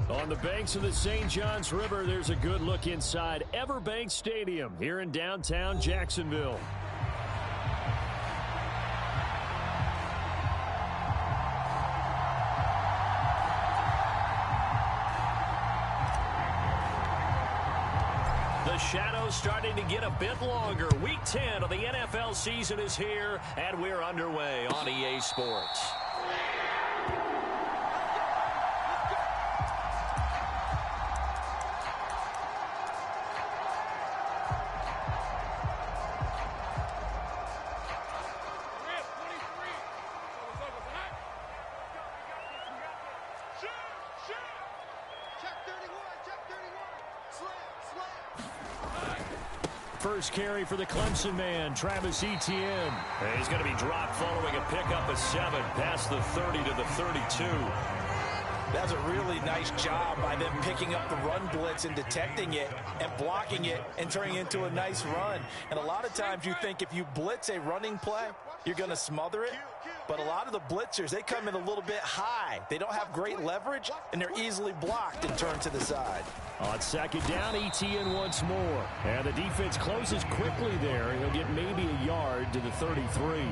On the banks of the St. Johns River, there's a good look inside Everbank Stadium here in downtown Jacksonville. The shadow's starting to get a bit longer. Week 10 of the NFL season is here, and we're underway on EA Sports. First carry for the Clemson man, Travis Etienne. And he's going to be dropped following a pickup of 7 past the 30 to the 32. That's a really nice job by them picking up the run blitz and detecting it and blocking it and turning it into a nice run. And a lot of times you think if you blitz a running play, you're going to smother it. But a lot of the blitzers, they come in a little bit high. They don't have great leverage, and they're easily blocked and turned to the side. On second down, Etienne once more. And the defense closes quickly there. He'll get maybe a yard to the 33.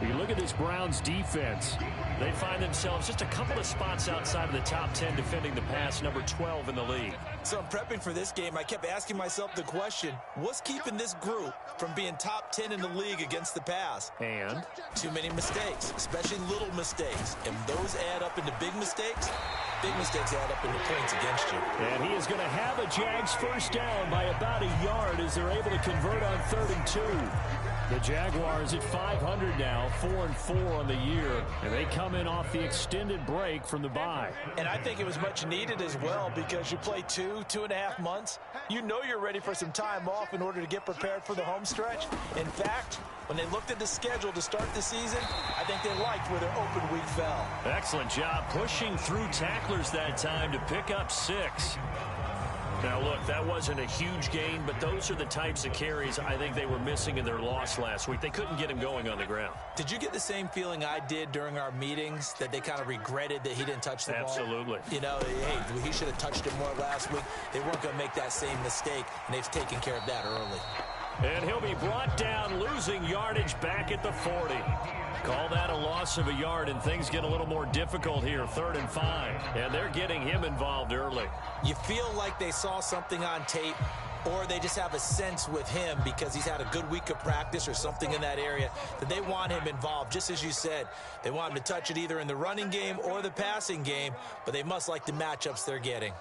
You look at this Browns defense. They find themselves just a couple of spots outside of the top 10 defending the pass, number 12 in the league. So I'm prepping for this game. I kept asking myself the question, what's keeping this group from being top 10 in the league against the pass? And? Too many mistakes, especially little mistakes. And those add up into big mistakes add up into points against you. And he is going to have a Jags first down by about a yard as they're able to convert on 3rd and 2. The Jaguars at 500 now, 4-4 on the year, and they come in off the extended break from the bye. And I think it was much needed as well because you play 2.5 months. You know you're ready for some time off in order to get prepared for the home stretch. In fact, when they looked at the schedule to start the season, I think they liked where their open week fell. Excellent job pushing through tacklers that time to pick up 6. Now, look, that wasn't a huge gain, but those are the types of carries I think they were missing in their loss last week. They couldn't get him going on the ground. Did you get the same feeling I did during our meetings, that they kind of regretted that he didn't touch the ball? Absolutely. You know, hey, he should have touched it more last week. They weren't going to make that same mistake, and they've taken care of that early. And he'll be brought down, losing yardage back at the 40. Call that a loss of a yard, and things get a little more difficult here, 3rd and 5. And they're getting him involved early. You feel like they saw something on tape, or they just have a sense with him because he's had a good week of practice or something in that area that they want him involved. Just as you said, they want him to touch it either in the running game or the passing game, but they must like the matchups they're getting.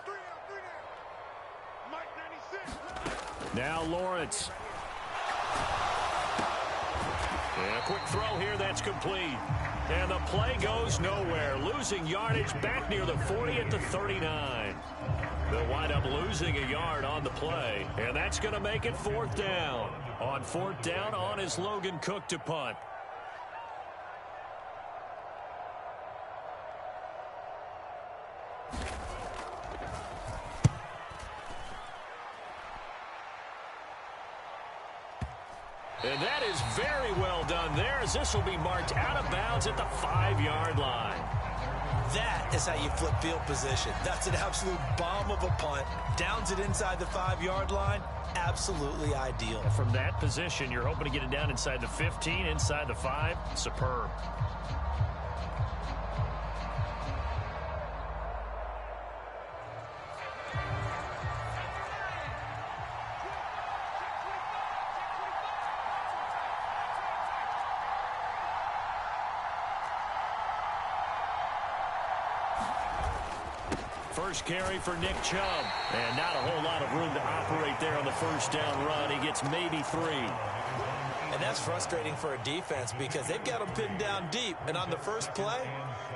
Now Lawrence. And a quick throw here that's complete. And the play goes nowhere. Losing yardage back near the 40 at the 39. They'll wind up losing a yard on the play. And that's going to make it 4th down. On 4th down, on is Logan Cook to punt. And that is very well done there, as this will be marked out of bounds at the 5-yard line. That is how you flip field position. That's an absolute bomb of a punt. Downs it inside the 5-yard line. Absolutely ideal. From that position, you're hoping to get it down inside the 15, inside the 5. Superb. First carry for Nick Chubb. And not a whole lot of room to operate there on the first down run. He gets maybe 3. And that's frustrating for a defense because they've got them pinned down deep. And on the first play,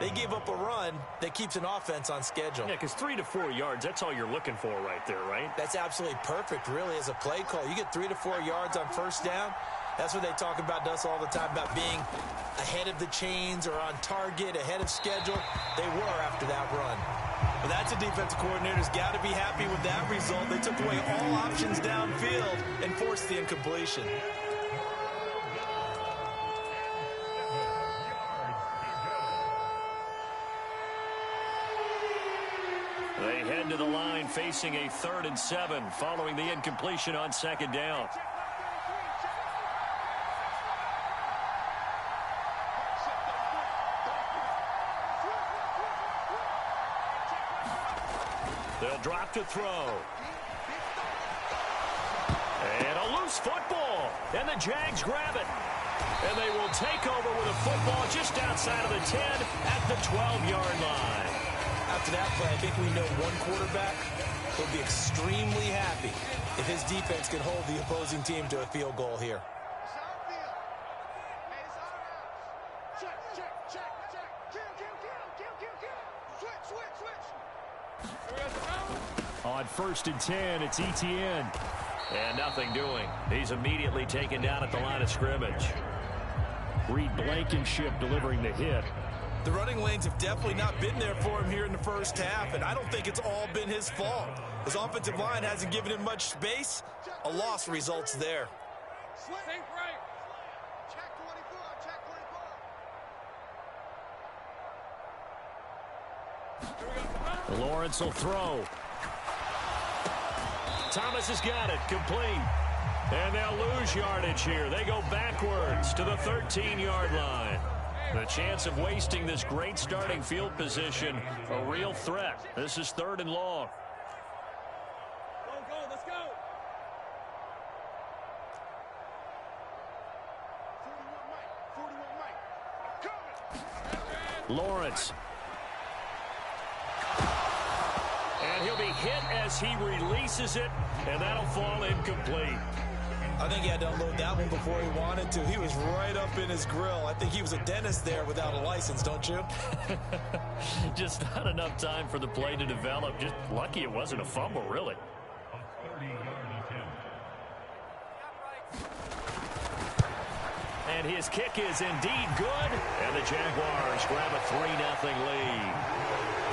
they give up a run that keeps an offense on schedule. Yeah, because 3 to 4 yards, that's all you're looking for right there, right? That's absolutely perfect, really, as a play call. You get 3 to 4 yards on first down. That's what they talk about to us all the time, about being ahead of the chains or on target, ahead of schedule. They were after that run. But that's a defensive coordinator's got to be happy with that result. They took away all options downfield and forced the incompletion. They head to the line facing a 3rd and 7 following the incompletion on 2nd down. They'll drop to throw. And a loose football. And the Jags grab it. And they will take over with a football just outside of the 10 at the 12-yard line. After that play, I think we know one quarterback will be extremely happy if his defense can hold the opposing team to a field goal here. On 1st and 10, it's Etienne. And nothing doing. He's immediately taken down at the line of scrimmage. Reed Blankenship delivering the hit. The running lanes have definitely not been there for him here in the first half, and I don't think it's all been his fault. His offensive line hasn't given him much space. A loss results there. Lawrence will throw. Thomas has got it, complete. And they'll lose yardage here. They go backwards to the 13-yard line. The chance of wasting this great starting field position, a real threat. This is 3rd and long. Go, let's go. 41 Mike. Lawrence. And he'll be hit as he releases it, and that'll fall incomplete. I think he had to unload that one before he wanted to. He was right up in his grill. I think he was a dentist there without a license, don't you? Just not enough time for the play to develop. Just lucky it wasn't a fumble, really. And his kick is indeed good. And the Jaguars grab a 3-0 lead.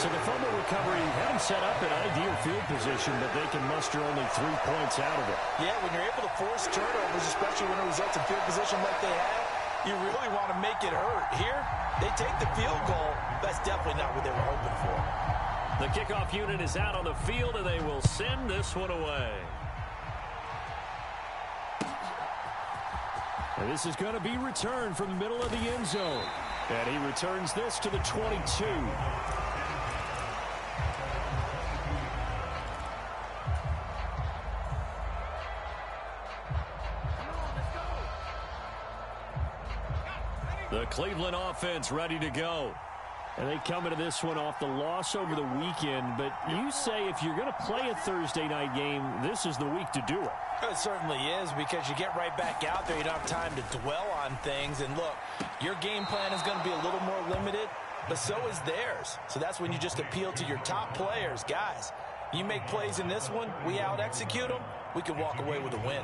So the fumble recovery hadn't set up an ideal field position, but they can muster only 3 points out of it. Yeah, when you're able to force turnovers, especially when it results in field position like they have, you really want to make it hurt. Here, they take the field goal. That's definitely not what they were hoping for. The kickoff unit is out on the field, and they will send this one away. And this is going to be returned from the middle of the end zone. And he returns this to the 22. The Cleveland offense ready to go. And they come into this one off the loss over the weekend. But you say if you're going to play a Thursday night game, this is the week to do it. It certainly is, because you get right back out there. You don't have time to dwell on things. And look, your game plan is going to be a little more limited, but so is theirs. So that's when you just appeal to your top players. Guys, you make plays in this one, we out-execute them, we can walk away with a win.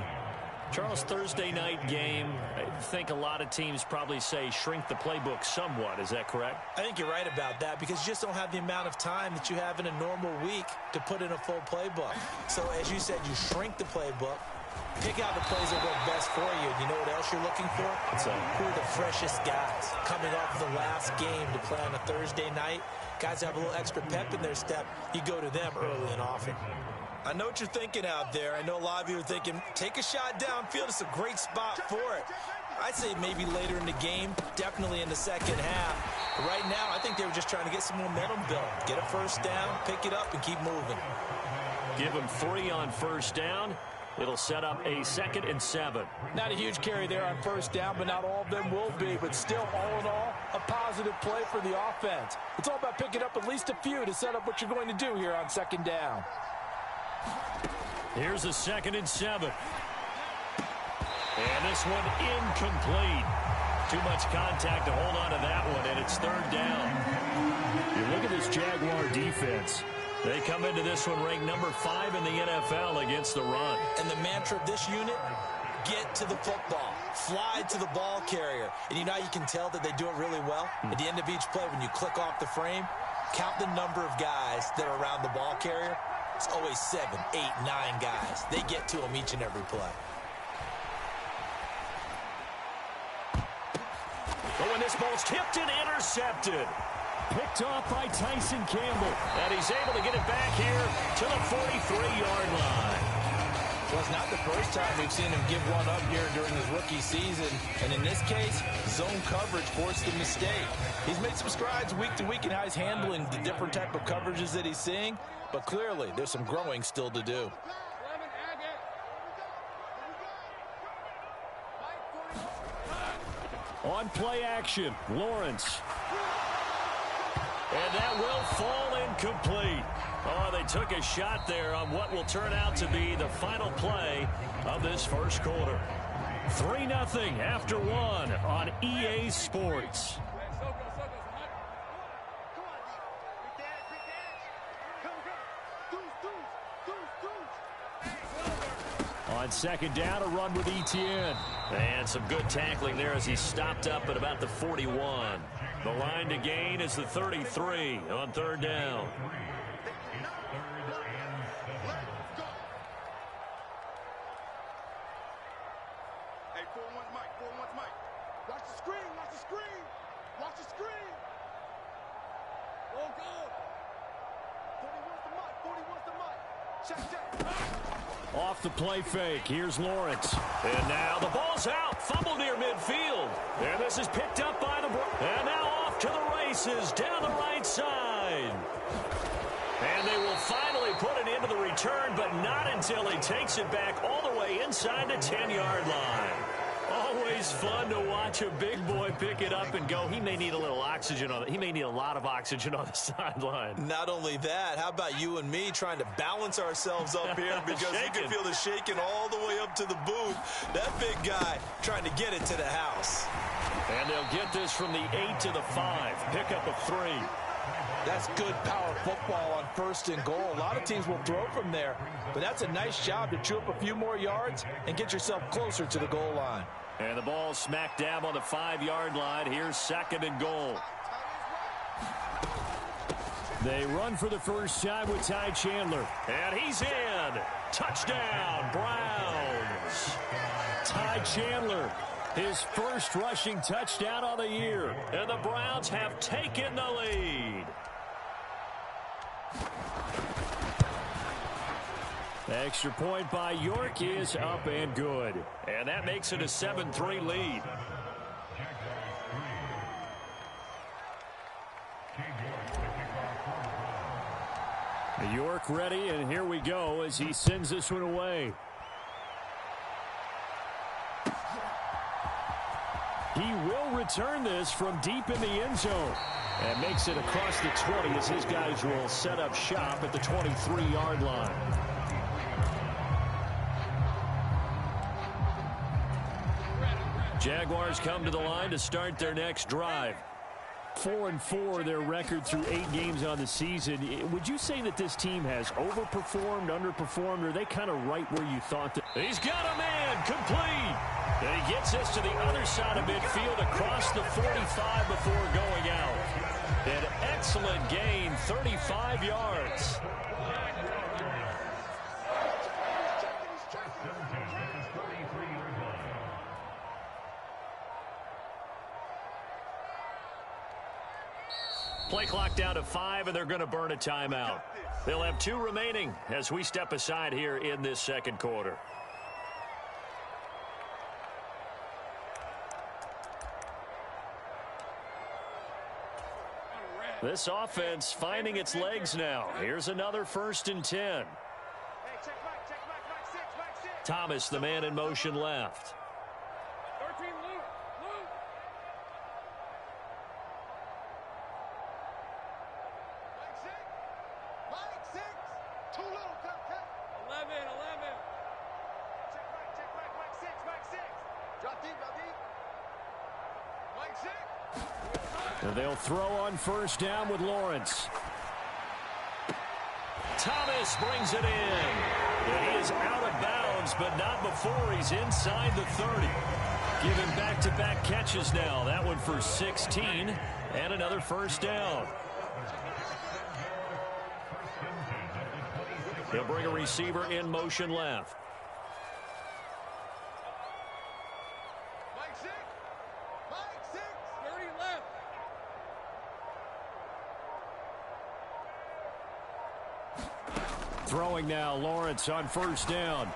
Charles, Thursday night game, I think a lot of teams probably say shrink the playbook somewhat. Is that correct? I think you're right about that, because you just don't have the amount of time that you have in a normal week to put in a full playbook. So as you said, you shrink the playbook, pick out the plays that work best for you. You know what else you're looking for? Who are the freshest guys coming off the last game to play on a Thursday night? Guys have a little extra pep in their step. You go to them early and often. I know what you're thinking out there. I know a lot of you are thinking, take a shot downfield. It's a great spot for it. I'd say maybe later in the game, definitely in the second half. But right now, I think they were just trying to get some momentum built. Get a first down, pick it up, and keep moving. Give them 3 on first down. It'll set up a 2nd and 7. Not a huge carry there on first down, but not all of them will be. But still, all in all, a positive play for the offense. It's all about picking up at least a few to set up what you're going to do here on 2nd down. Here's a 2nd and 7. And this one incomplete. Too much contact to hold on to that one, and it's 3rd down. You look at this Jaguar defense. They come into this one ranked number 5 in the NFL against the run. And the mantra of this unit, get to the football. Fly to the ball carrier. And you know how you can tell that they do it really well? At the end of each play, when you click off the frame, count the number of guys that are around the ball carrier. It's always 7, 8, 9 guys. They get to them each and every play. But when this ball's tipped and intercepted. Picked off by Tyson Campbell. And he's able to get it back here to the 43-yard line. Well, it's not the first time we've seen him give one up here during his rookie season. And in this case, zone coverage forced the mistake. He's made some strides week to week in how he's handling the different type of coverages that he's seeing. But clearly, there's some growing still to do. On play action, Lawrence. And that will fall incomplete. Oh, they took a shot there on what will turn out to be the final play of this first quarter. 3-0 after one on EA Sports. On second down, a run with Etienne. And some good tackling there as he stopped up at about the 41. The line to gain is the 33 on third down. Hey, 4-1's Mike, 4-1's Mike. Watch the screen, watch the screen. Watch the screen. Go, go. 41's the Mike, 41's the Mike. Check, check. Off the play fake, here's Lawrence. And now the ball's out, fumble near midfield. And this is picked up by the... And now off to the races, down the right side. And they will finally put it into the return, but not until he takes it back all the way inside the 10-yard line. Always fun to watch a big boy pick it up and go. He may need a little oxygen on it. He may need a lot of oxygen on the sideline. Not only that, how about you and me trying to balance ourselves up here because you can feel the shaking all the way up to the booth. That big guy trying to get it to the house. And they'll get this from the 8 to the 5. Pickup of 3. That's good power football on first and goal. A lot of teams will throw from there, but that's a nice job to chew up a few more yards and get yourself closer to the goal line. And the ball smack dab on the 5-yard line. Here's second and goal. They run for the first time with Ty Chandler. And he's in. Touchdown, Browns. Ty Chandler, his first rushing touchdown of the year. And the Browns have taken the lead. Extra point by York is up and good. And that makes it a 7-3 lead. York ready, and here we go as he sends this one away. He will return this from deep in the end zone. And makes it across the 20 as his guys will set up shop at the 23-yard line. Jaguars come to the line to start their next drive. 4-4 their record through 8 games on the season. Would you say that this team has overperformed, underperformed, or are they kind of right where you thought that? He's got a man, complete. And he gets us to the other side of midfield across the 45 before going out. An excellent gain, 35 yards. Play clock down to 5, and they're going to burn a timeout. They'll have 2 remaining as we step aside here in this second quarter. This offense finding its legs now. Here's another 1st and 10. Thomas, the man in motion left. And they'll throw on first down with Lawrence. Thomas brings it in. And he is out of bounds, but not before he's inside the 30. Giving back-to-back catches now. That one for 16 and another first down. He'll bring a receiver in motion left. Throwing now, Lawrence on first down.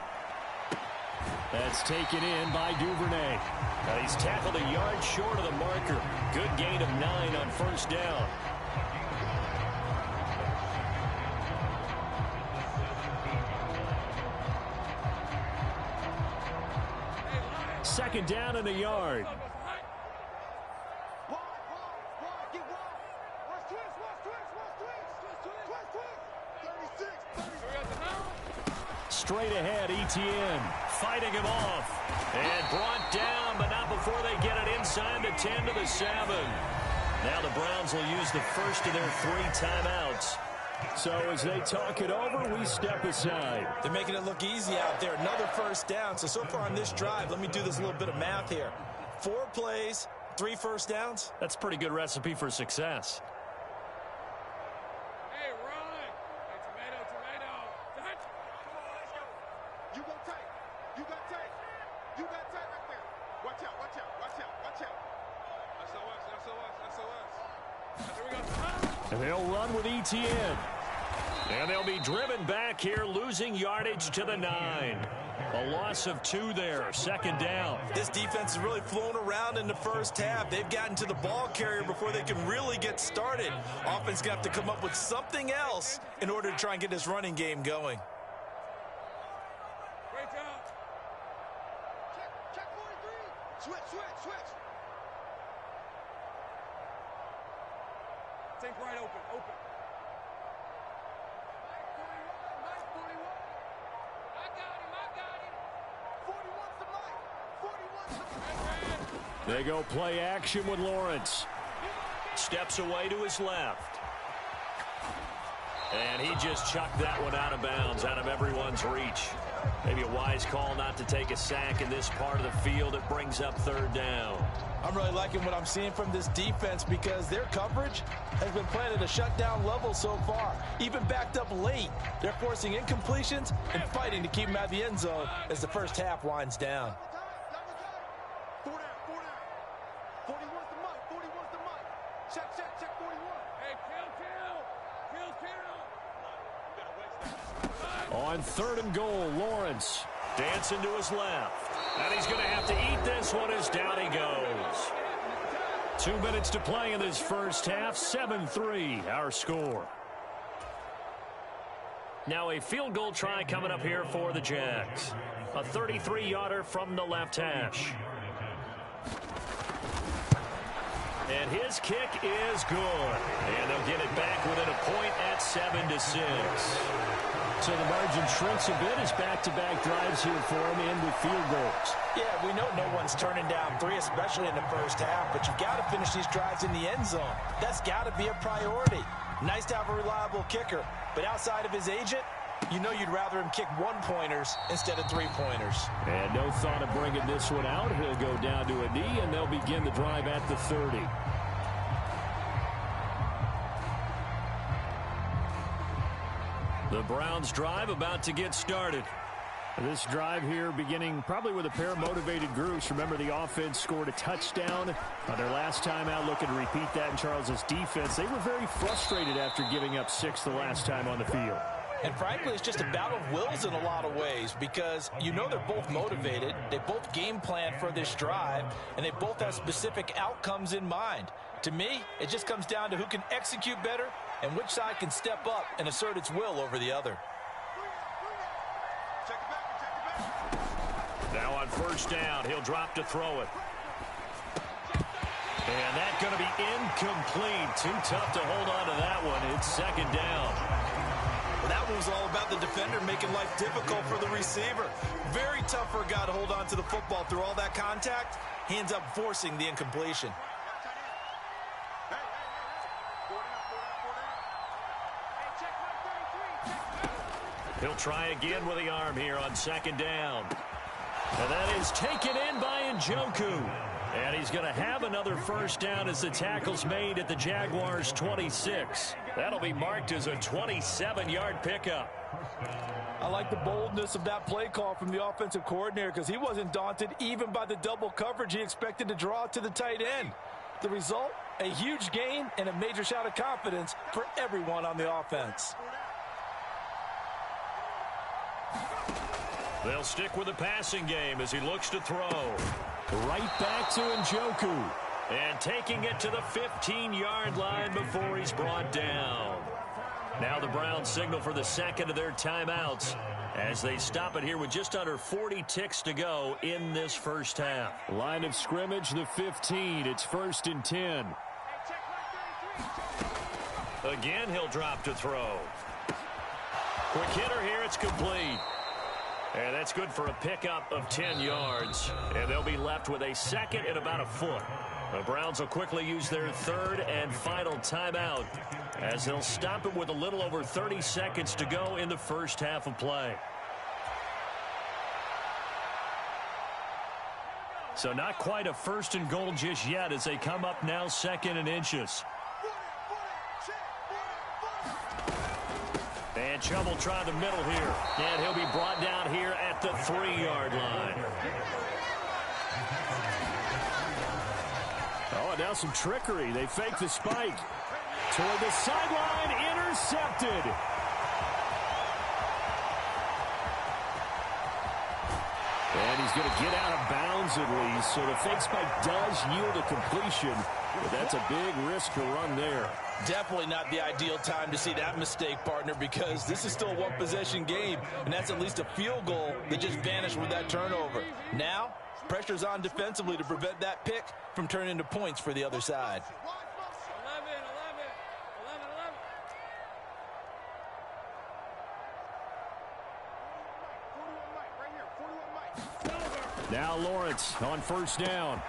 That's taken in by Duvernay. Now he's tackled a yard short of the marker. Good gain of 9 on first down. Second down and a yard. Straight ahead, Etienne fighting him off. And brought down, but not before they get it inside the 10 to the 7. Now the Browns will use the first of their 3 timeouts. So as they talk it over, we step aside. They're making it look easy out there. Another first down. So far on this drive, let me do this little bit of math here. 4 plays, 3 first downs. That's a pretty good recipe for success. And they'll run with Etienne. And they'll be driven back here, losing yardage to the 9. A loss of 2 there, second down. This defense is really flown around in the first half. They've gotten to the ball carrier before they can really get started. Offense got to come up with something else in order to try and get this running game going. Great job. Check 43. Switch. Take right open. Mike 41. I got him. 41's the Mike. 41's the They go play action with Lawrence. Steps away to his left. And he just chucked that one out of bounds, out of everyone's reach. Maybe a wise call not to take a sack in this part of the field. It brings up third down. I'm really liking what I'm seeing from this defense because their coverage has been playing at a shutdown level so far. Even backed up late, they're forcing incompletions and fighting to keep them out of the end zone as the first half winds down. 4 down. 41's the Mike. Check 41. Hey, kill. On third and goal, Lawrence dancing to his left. And he's going to have to eat this one as down he goes. 2 minutes to play in this first half. 7-3, our score. Now a field goal try coming up here for the Jags. A 33-yarder from the left hash. And his kick is good. And they'll get it back within a point at 7-6. So the margin shrinks a bit as back-to-back drives here for him and with field goals. Yeah, we know no one's turning down 3, especially in the first half, but you've got to finish these drives in the end zone. That's got to be a priority. Nice to have a reliable kicker, but outside of his agent, you know you'd rather him kick 1-pointers instead of 3-pointers. And no thought of bringing this one out. He'll go down to a knee, and they'll begin the drive at the 30. The Browns drive about to get started. This drive here beginning probably with a pair of motivated groups. Remember, the offense scored a touchdown on their last time out, looking to repeat that in Charles's defense. They were very frustrated after giving up 6 the last time on the field. And frankly, it's just a battle of wills in a lot of ways because you know they're both motivated. They both game plan for this drive, and they both have specific outcomes in mind. To me, it just comes down to who can execute better and which side can step up and assert its will over the other. Now on first down, he'll drop to throw it. And that's going to be incomplete. Too tough to hold on to that one. It's second down. Well, that one was all about the defender making life difficult for the receiver. Very tough for a guy to hold on to the football through all that contact. He ends up forcing the incompletion. He'll try again with the arm here on second down. And that is taken in by Njoku. And he's going to have another first down as the tackle's made at the Jaguars' 26. That'll be marked as a 27-yard pickup. I like the boldness of that play call from the offensive coordinator because he wasn't daunted even by the double coverage he expected to draw to the tight end. The result, a huge gain and a major shout of confidence for everyone on the offense. They'll stick with the passing game as he looks to throw. Right back to Njoku. And taking it to the 15-yard line before he's brought down. Now the Browns signal for the second of their timeouts as they stop it here with just under 40 ticks to go in this first half. Line of scrimmage, the 15. It's 1st and 10. Again, he'll drop to throw. Quick hitter here, it's complete. And that's good for a pickup of 10 yards. And they'll be left with a second and about a foot. The Browns will quickly use their third and final timeout as they'll stop it with a little over 30 seconds to go in the first half of play. So not quite a 1st and goal just yet as they come up now 2nd and inches. And Chubb will try the middle here. And he'll be brought down here at the 3-yard line. Oh, and now some trickery. They fake the spike. Toward the sideline, intercepted. And he's going to get out of bounds at least. So the fake spike does yield a completion. But that's a big risk to run there. Definitely not the ideal time to see that mistake, partner, because this is still a one-possession game, and that's at least a field goal that just vanished with that turnover. Now, pressure's on defensively to prevent that pick from turning into points for the other side. 11. Now Lawrence on 1st down.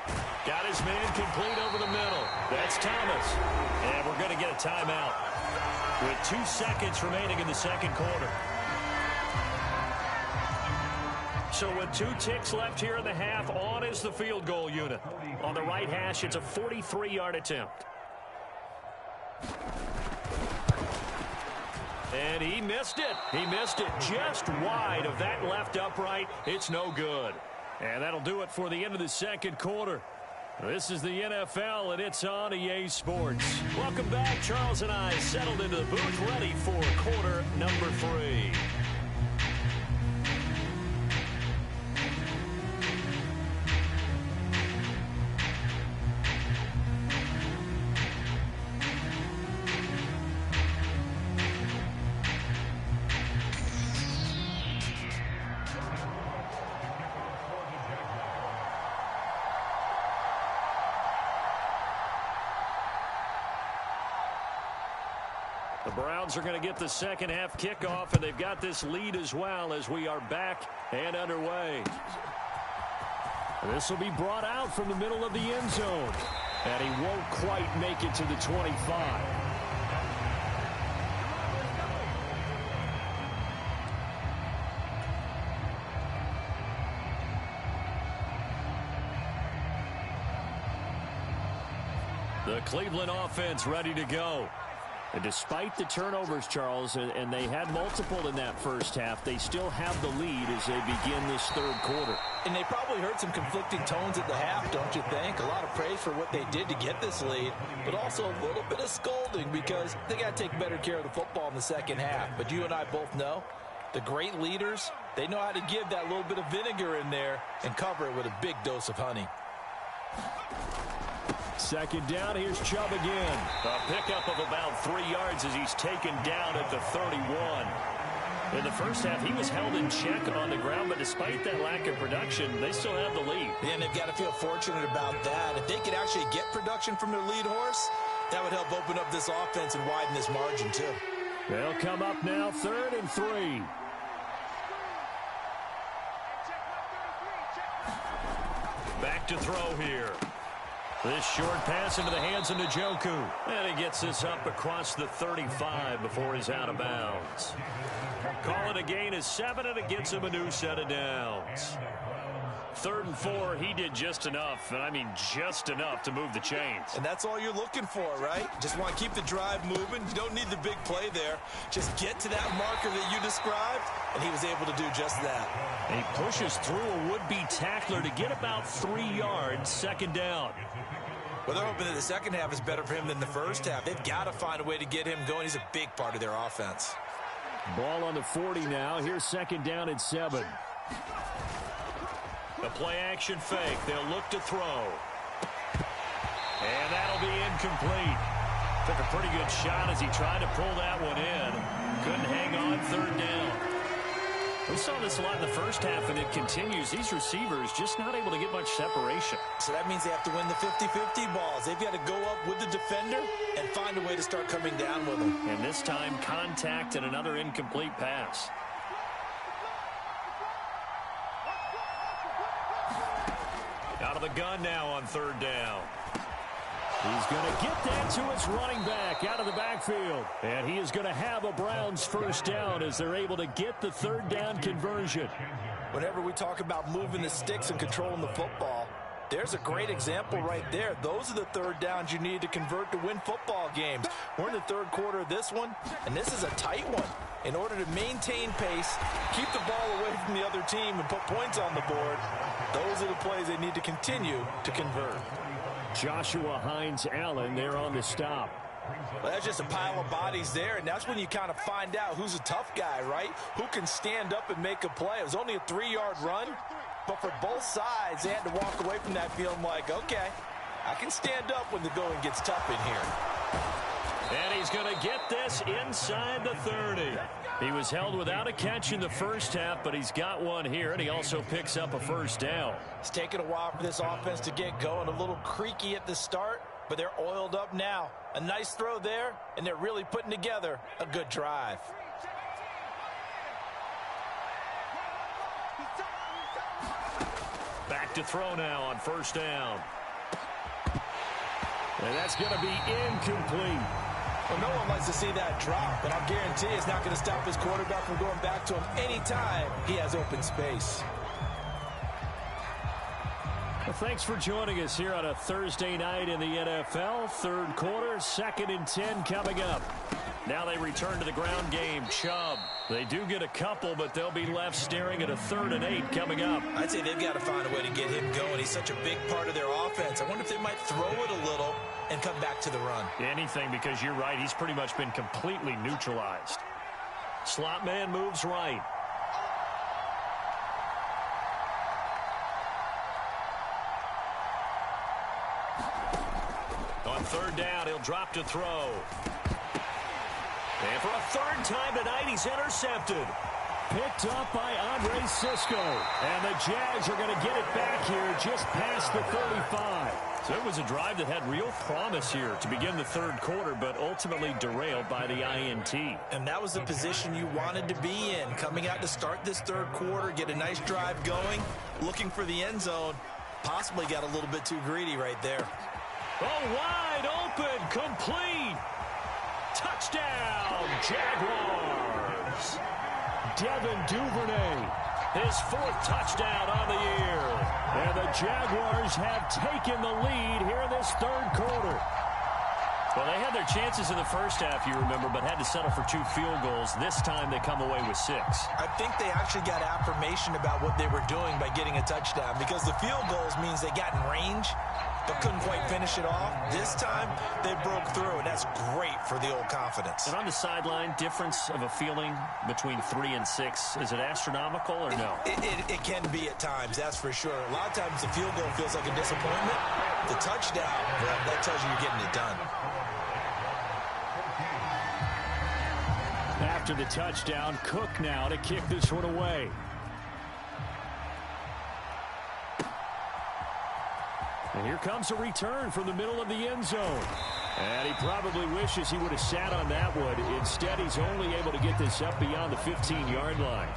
Got his man complete over the middle. That's Thomas. And we're going to get a timeout with 2 seconds remaining in the second quarter. So with 2 ticks left here in the half, on is the field goal unit. On the right hash, it's a 43-yard attempt. And he missed it. He missed it just wide of that left upright. It's no good. And that'll do it for the end of the second quarter. This is the NFL, and it's on EA Sports. Welcome back. Charles and I settled into the booth, ready for quarter number 3. The Browns are going to get the second half kickoff, and they've got this lead as well as we are back and underway. This will be brought out from the middle of the end zone. And he won't quite make it to the 25. The Cleveland offense ready to go. And despite the turnovers, Charles, and they had multiple in that first half, they still have the lead as they begin this third quarter. And they probably heard some conflicting tones at the half, don't you think? A lot of praise for what they did to get this lead, but also a little bit of scolding because they got to take better care of the football in the second half. But you and I both know the great leaders, they know how to give that little bit of vinegar in there and cover it with a big dose of honey. Second down, here's Chubb again. A pickup of about 3 yards as he's taken down at the 31. In the first half, he was held in check on the ground, but despite that lack of production, they still have the lead. And they've got to feel fortunate about that. If they could actually get production from their lead horse, that would help open up this offense and widen this margin too. They'll come up now 3rd and 3. Back to throw here. This short pass into the hands of Njoku. And he gets this up across the 35 before he's out of bounds. Call it a gain of 7, and it gets him a new set of downs. 3rd and 4, he did just enough, and I mean just enough to move the chains. And that's all you're looking for, right? Just want to keep the drive moving. You don't need the big play there. Just get to that marker that you described, and he was able to do just that. And he pushes through a would-be tackler to get about 3 yards, second down. Well, they're hoping that the second half is better for him than the first half. They've got to find a way to get him going. He's a big part of their offense. Ball on the 40 now. Here's second down and 7. The play action fake. They'll look to throw. And that'll be incomplete. Took a pretty good shot as he tried to pull that one in. Couldn't hang on third down. We saw this a lot in the first half, and it continues. These receivers just not able to get much separation. So that means they have to win the 50-50 balls. They've got to go up with the defender and find a way to start coming down with them. And this time, contact and another incomplete pass. Out of the gun now on third down. He's going to get that to his running back out of the backfield. And he is going to have a Browns first down as they're able to get the third down conversion. Whenever we talk about moving the sticks and controlling the football, there's a great example right there. Those are the third downs you need to convert to win football games. We're in the third quarter of this one, and this is a tight one. In order to maintain pace, keep the ball away from the other team, and put points on the board, those are the plays they need to continue to convert. Joshua Hines-Allen there on the stop. Well, that's just a pile of bodies there, and that's when you kind of find out who's a tough guy, right? Who can stand up and make a play. It was only a 3-yard run, but for both sides, they had to walk away from that feeling like, okay, I can stand up when the going gets tough in here. And he's going to get this inside the 30. He was held without a catch in the first half, but he's got one here, and he also picks up a first down. It's taken a while for this offense to get going. A little creaky at the start, but they're oiled up now. A nice throw there, and they're really putting together a good drive. Back to throw now on first down. And that's going to be incomplete. Well, no one likes to see that drop, but I'll guarantee it's not going to stop his quarterback from going back to him anytime he has open space. Well, thanks for joining us here on a Thursday night in the NFL. Third quarter, 2nd and 10 coming up. Now they return to the ground game. Chubb. They do get a couple, but they'll be left staring at a 3rd and 8 coming up. I'd say they've got to find a way to get him going. He's such a big part of their offense. I wonder if they might throw it a little and come back to the run. Anything, because you're right. He's pretty much been completely neutralized. Slot man moves right. On third down, he'll drop to throw. And for a third time tonight, he's intercepted. Picked up by Andre Cisco. And the Jags are going to get it back here just past the 35. So it was a drive that had real promise here to begin the third quarter, but ultimately derailed by the INT. And that was the position you wanted to be in. Coming out to start this third quarter, get a nice drive going, looking for the end zone. Possibly got a little bit too greedy right there. Oh, wide open, complete. Touchdown, Jaguars. Devin Duvernay, his 4th touchdown on the year. And the Jaguars have taken the lead here in this third quarter. Well, they had their chances in the first half, you remember, but had to settle for 2 field goals. This time they come away with 6. I think they actually got affirmation about what they were doing by getting a touchdown, because the field goals means they got in range but couldn't quite finish it off. This time, they broke through, and that's great for the old confidence. And on the sideline, difference of a feeling between 3 and 6, is it astronomical or no? It can be at times, that's for sure. A lot of times the field goal feels like a disappointment. The touchdown, well, that tells you you're getting it done. After the touchdown, Cook now to kick this one away. And here comes a return from the middle of the end zone. And he probably wishes he would have sat on that one. Instead, he's only able to get this up beyond the 15-yard line.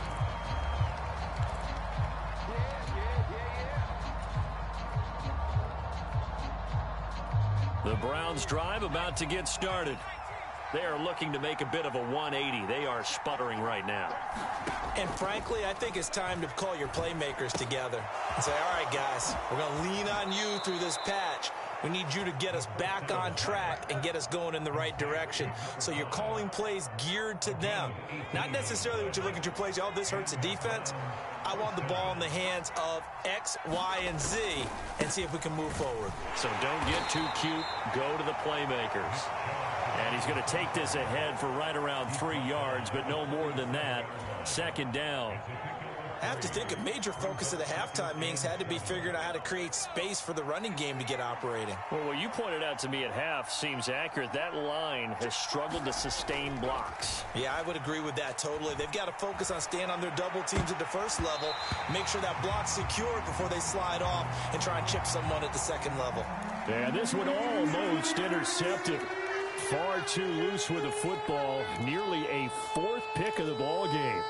The Browns drive about to get started. They are looking to make a bit of a 180. They are sputtering right now. And frankly, I think it's time to call your playmakers together and say, all right, guys, we're going to lean on you through this patch. We need you to get us back on track and get us going in the right direction. So you're calling plays geared to them. Not necessarily what you look at your plays, oh, this hurts the defense. I want the ball in the hands of X, Y, and Z and see if we can move forward. So don't get too cute. Go to the playmakers. And he's going to take this ahead for right around 3 yards, but no more than that. Second down. I have to think a major focus of the halftime meetings had to be figuring out how to create space for the running game to get operating. Well, what you pointed out to me at half seems accurate. That line has struggled to sustain blocks. Yeah, I would agree with that totally. They've got to focus on staying on their double teams at the first level, make sure that block's secured before they slide off and try and chip someone at the second level. And this one almost intercepted. Far too loose with the football. Nearly a fourth pick of the ball game.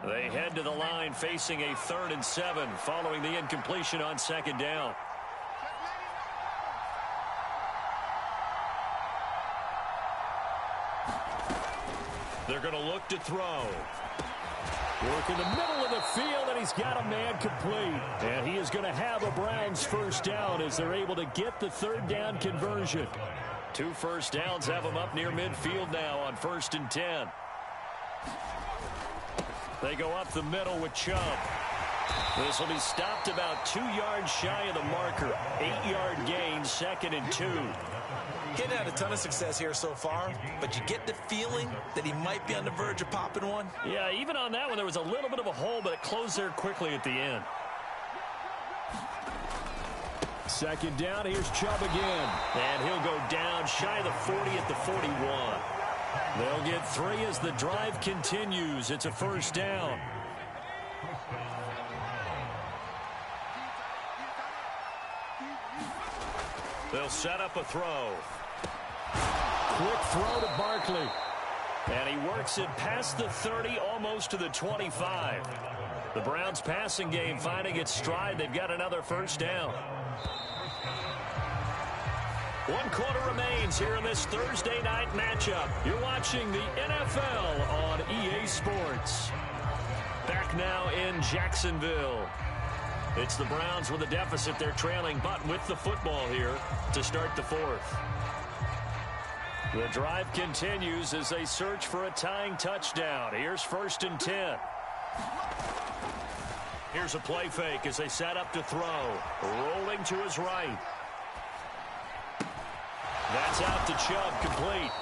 They head to the line facing a 3rd and 7 following the incompletion on 2nd down. They're going to look to throw. Work in the middle of the field, and he's got a man complete. And he is going to have a Browns first down as they're able to get the 3rd down conversion. 2 first downs have them up near midfield now on 1st and 10. They go up the middle with Chubb. This will be stopped about 2 yards shy of the marker. 8-yard gain, 2nd and 2. Getting had a ton of success here so far, but you get the feeling that he might be on the verge of popping one. Yeah, even on that one, there was a little bit of a hole, but it closed there quickly at the end. 2nd down, here's Chubb again. And he'll go down shy of the 40 at the 41. They'll get 3 as the drive continues. It's a first down. They'll set up a throw. Quick throw to Barkley. And he works it past the 30, almost to the 25. The Browns passing game finding its stride. They've got another first down. 1 quarter remains here in this Thursday night matchup. You're watching the NFL on EA Sports. Back now in Jacksonville. It's the Browns with a deficit. They're trailing, but with the football here to start the 4th. The drive continues as they search for a tying touchdown. Here's 1st and 10. Here's a play fake as they set up to throw. Rolling to his right. That's out to Chubb, complete.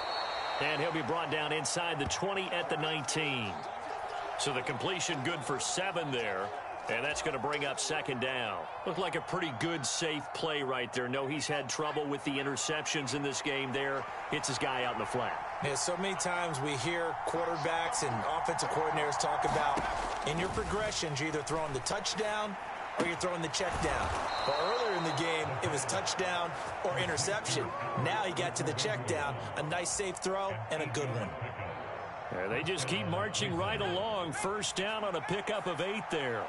And he'll be brought down inside the 20 at the 19. So the completion good for 7 there. And that's going to bring up 2nd down. Looked like a pretty good, safe play right there. No, he's had trouble with the interceptions in this game there. Hits his guy out in the flat. Yeah, so many times we hear quarterbacks and offensive coordinators talk about in your progressions, you're either throwing the touchdown or you're throwing the check down. But earlier in the game, it was touchdown or interception. Now he got to the check down, a nice safe throw, and a good one. Yeah, they just keep marching right along. First down on a pickup of 8 there.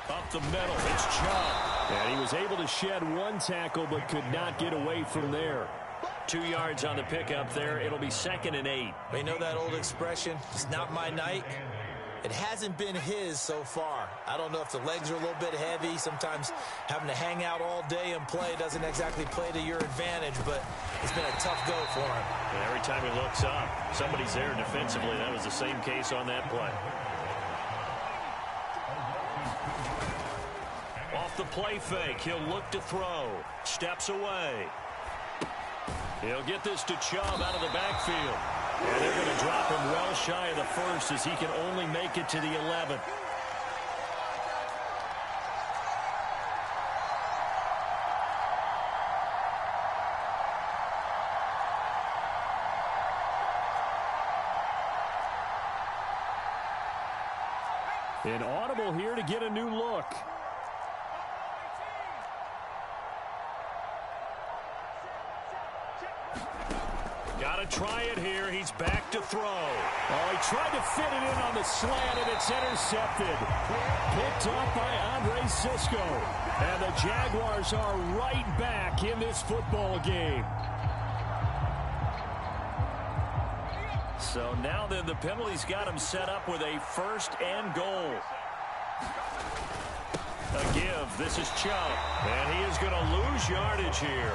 Up the middle, it's Chubb. And he was able to shed 1 tackle, but could not get away from there. 2 yards on the pickup there. It'll be 2nd and 8. You know that old expression, it's not my night? It hasn't been his so far. I don't know if the legs are a little bit heavy. Sometimes having to hang out all day and play doesn't exactly play to your advantage, but it's been a tough go for him. And every time he looks up, somebody's there defensively. That was the same case on that play. Off the play fake, he'll look to throw. Steps away. He'll get this to Chubb out of the backfield. And they're going to drop him well shy of the 1st as he can only make it to the 11th. An audible here to get a new look. Got to try it here. He's back to throw. Oh, he tried to fit it in on the slant, and it's intercepted. Picked up by Andre Cisco. And the Jaguars are right back in this football game. So now then the penalty's got him set up with a 1st and goal. A give. This is Chubb. And he is going to lose yardage here.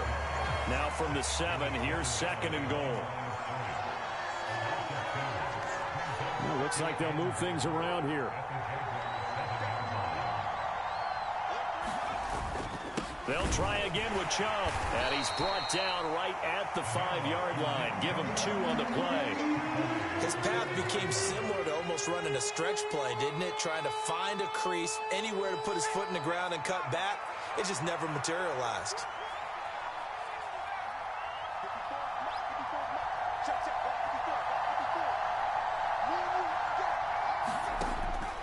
Now from the 7, here's 2nd and goal. Ooh, looks like they'll move things around here. They'll try again with Chubb. And he's brought down right at the 5-yard line. Give him 2 on the play. His path became similar to almost running a stretch play, didn't it? Trying to find a crease, anywhere to put his foot in the ground and cut back. It just never materialized.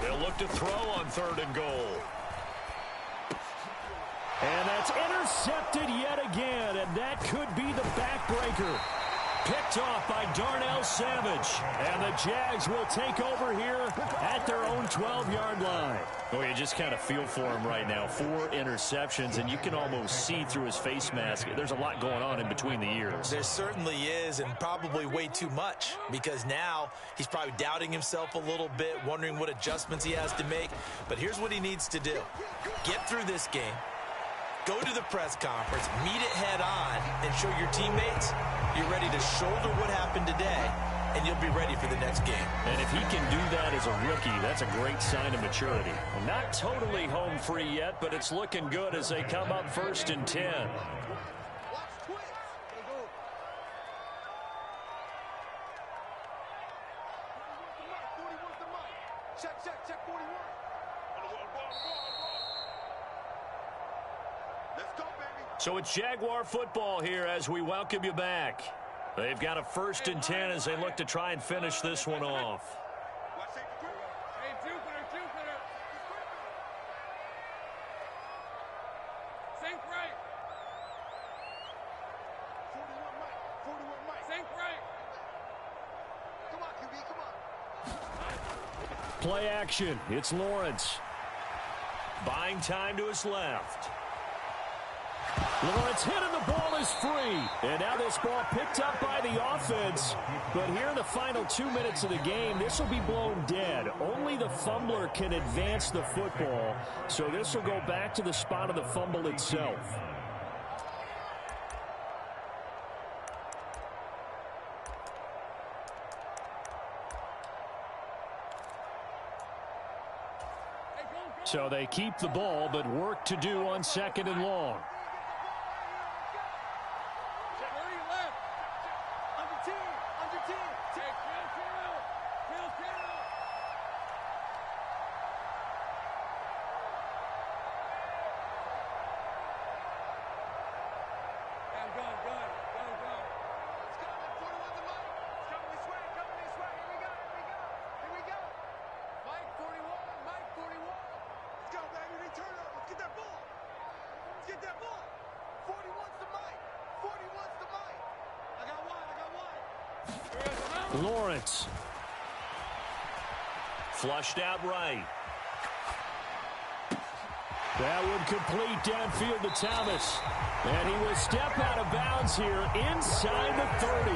They'll look to throw on 3rd and goal. And that's intercepted yet again, and that could be the backbreaker. Picked off by Darnell Savage. And the Jags will take over here at their own 12-yard line. Oh, you just kind of feel for him right now. 4 interceptions, and you can almost see through his face mask. There's a lot going on in between the ears. There certainly is, and probably way too much, because now he's probably doubting himself a little bit, wondering what adjustments he has to make. But here's what he needs to do. Get through this game. Go to the press conference, meet it head on, and show your teammates you're ready to shoulder what happened today, and you'll be ready for the next game. And if he can do that as a rookie, that's a great sign of maturity. Well, not totally home free yet, but it's looking good as they come up 1st and 10. Watch twins. They go. Forty-one's the mic. Check, 41. Let's go, baby. So it's Jaguar football here as we welcome you back. They've got a 1st and 10 as they look to try and finish this one off. Watch safety quick. Hey, Jupiter. Sink right. 41 Mike. Sink right. Come on, QB, come on. Play action. It's Lawrence. Buying time to his left. Lawrence hit and the ball is free. And now this ball picked up by the offense. But here in the final 2 minutes of the game, this will be blown dead. Only the fumbler can advance the football. So this will go back to the spot of the fumble itself. So they keep the ball, but work to do on 2nd and long. Lawrence. Flushed out right. That would complete downfield to Thomas. And he will step out of bounds here inside the 30.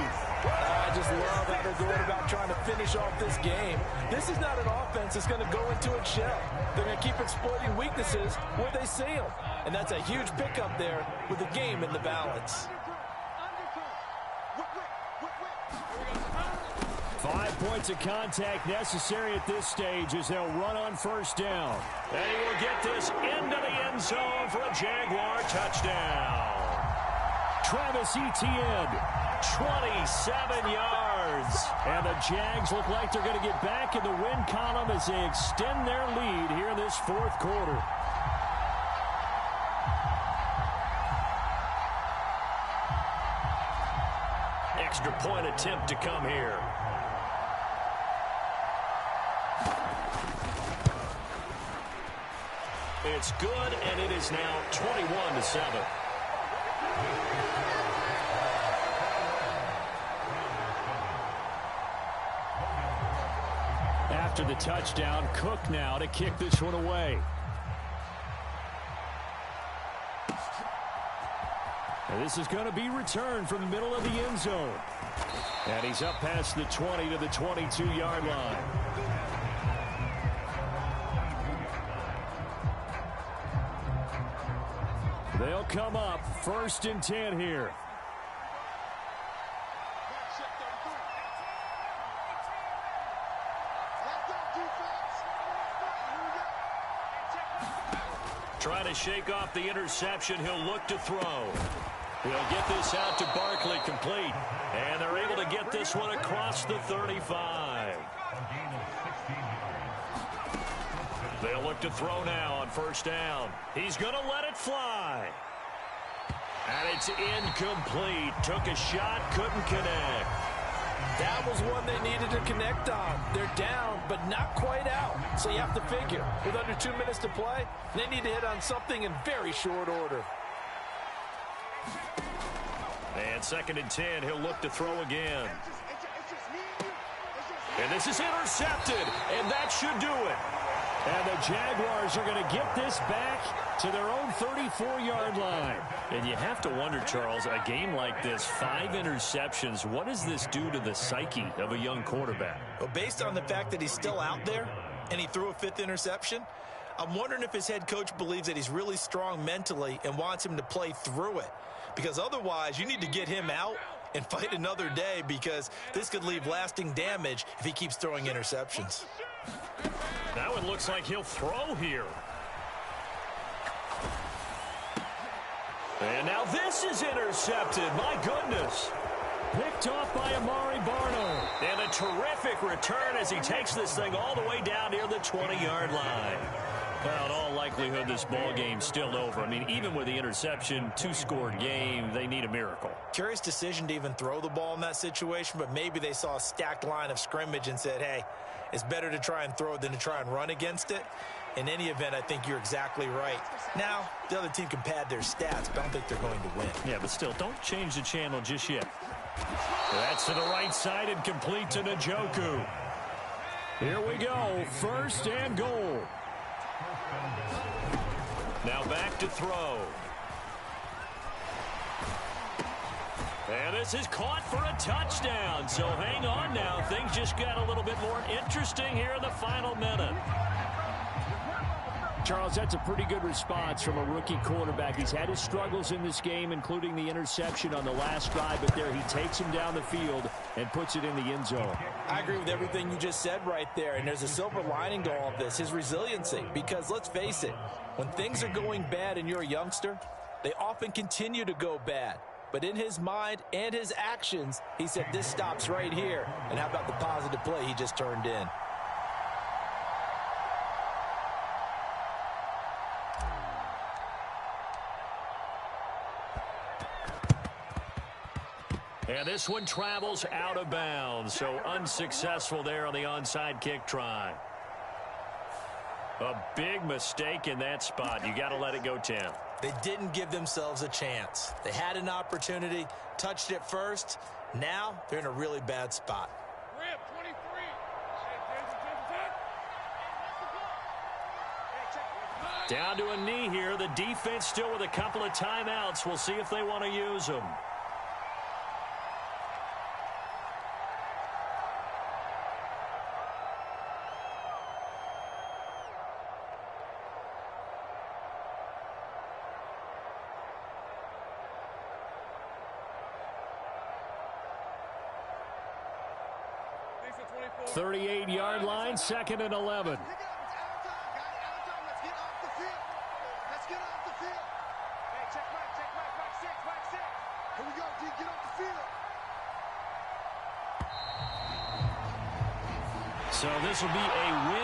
I just love how they're going about trying to finish off this game. This is not an offense that's going to go into its shell. They're going to keep exploiting weaknesses where they see them. And that's a huge pickup there with the game in the balance. 5 points of contact necessary at this stage as they'll run on 1st down. And he will get this into the end zone for a Jaguar touchdown. Travis Etienne, 27 yards. And the Jags look like they're going to get back in the win column as they extend their lead here in this 4th quarter. Extra point attempt to come here. It's good, and it is now 21-7. After the touchdown, Cook now to kick this one away. And this is going to be returned from the middle of the end zone. And he's up past the 20 to the 22-yard line. They'll come up 1st and 10 here. Trying to shake off the interception. He'll look to throw. He'll get this out to Barkley, complete. And they're able to get this one across the 35. They'll look to throw now on first down. He's going to let it fly. And it's incomplete. Took a shot, couldn't connect. That was one they needed to connect on. They're down, but not quite out. So you have to figure, with under 2 minutes to play, they need to hit on something in very short order. And 2nd and 10, he'll look to throw again. And this is intercepted, and that should do it. And the Jaguars are going to get this back to their own 34-yard line. And you have to wonder, Charles, a game like this, 5 interceptions, what does this do to the psyche of a young quarterback? Well, based on the fact that he's still out there and he threw a 5th interception, I'm wondering if his head coach believes that he's really strong mentally and wants him to play through it. Because otherwise, you need to get him out and fight another day, because this could leave lasting damage if he keeps throwing interceptions. Now it looks like he'll throw here. And now this is intercepted. My goodness. Picked off by Amari Barno. And a terrific return as he takes this thing all the way down near the 20-yard line. Well, in all likelihood, this ball game's still over. I mean, even with the interception, 2-score game, they need a miracle. Curious decision to even throw the ball in that situation, but maybe they saw a stacked line of scrimmage and said, hey, it's better to try and throw it than to try and run against it. In any event, I think you're exactly right. Now, the other team can pad their stats, but I don't think they're going to win. Yeah, but still, don't change the channel just yet. That's to the right side and complete to Njoku. Here we go, 1st and goal. Now back to throw. And this is caught for a touchdown. So hang on now. Things just got a little bit more interesting here in the final minute. Charles, that's a pretty good response from a rookie quarterback. He's had his struggles in this game, including the interception on the last drive, but there he takes him down the field and puts it in the end zone. I agree with everything you just said right there, and there's a silver lining to all of this, his resiliency. Because let's face it, when things are going bad and you're a youngster, they often continue to go bad. But in his mind and his actions, he said, this stops right here. And how about the positive play he just turned in? And this one travels out of bounds, so unsuccessful there on the onside kick try. A big mistake in that spot. You got to let it go, Tim. They didn't give themselves a chance. They had an opportunity, touched it first. Now they're in a really bad spot. Rip, 23. Down to a knee here. The defense still with a couple of timeouts. We'll see if they want to use them. Thanks, 38-yard line, 2nd and 11. Let's get off the field. Let's get off the field. Hey, check back 6. Here we go, D, get off the field. So this will be a win